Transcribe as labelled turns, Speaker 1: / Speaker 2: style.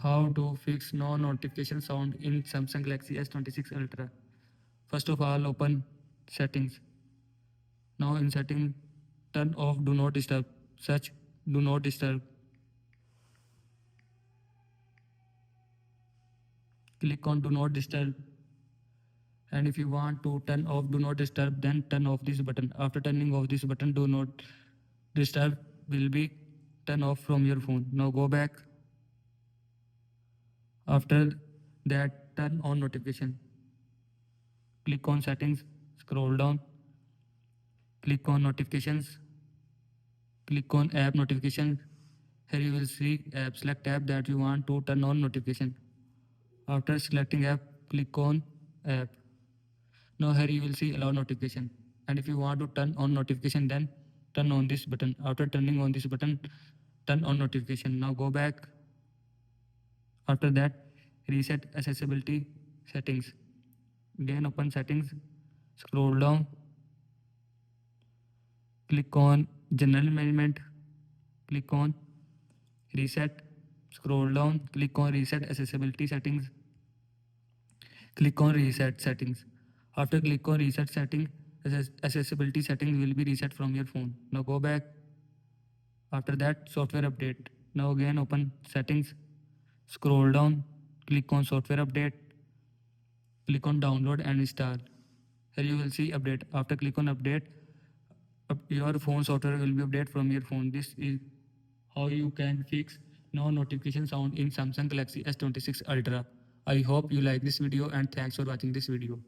Speaker 1: How to fix no notification sound in Samsung Galaxy S26 Ultra. First of all, open settings. Now in setting, turn off do not disturb. Search do not disturb. Click on do not disturb. And if you want to turn off do not disturb, then turn off this button. After turning off this button, do not disturb will be turn off from your phone. Now go back. After that, turn on notification. Click on settings, scroll down, click on notifications, click on app notification. Here you will see app. Select app that you want to turn on notification. After selecting app, click on app. Now here you will see allow notification. And if you want to turn on notification, then turn on this button. After turning on this button, turn on notification. Now go back. After that, reset accessibility settings. Again open settings, scroll down, click on general management, click on reset, scroll down, click on reset accessibility settings, click on reset settings. After click on reset setting, accessibility settings will be reset from your phone. Now go back. After that, software update. Now again open settings, scroll down, click on software update, click on download and install. Here you will see update. After click on update, your phone software will be updated from your phone. This is how you can fix no notification sound in Samsung Galaxy S26 Ultra. I hope you like this video and thanks for watching this video.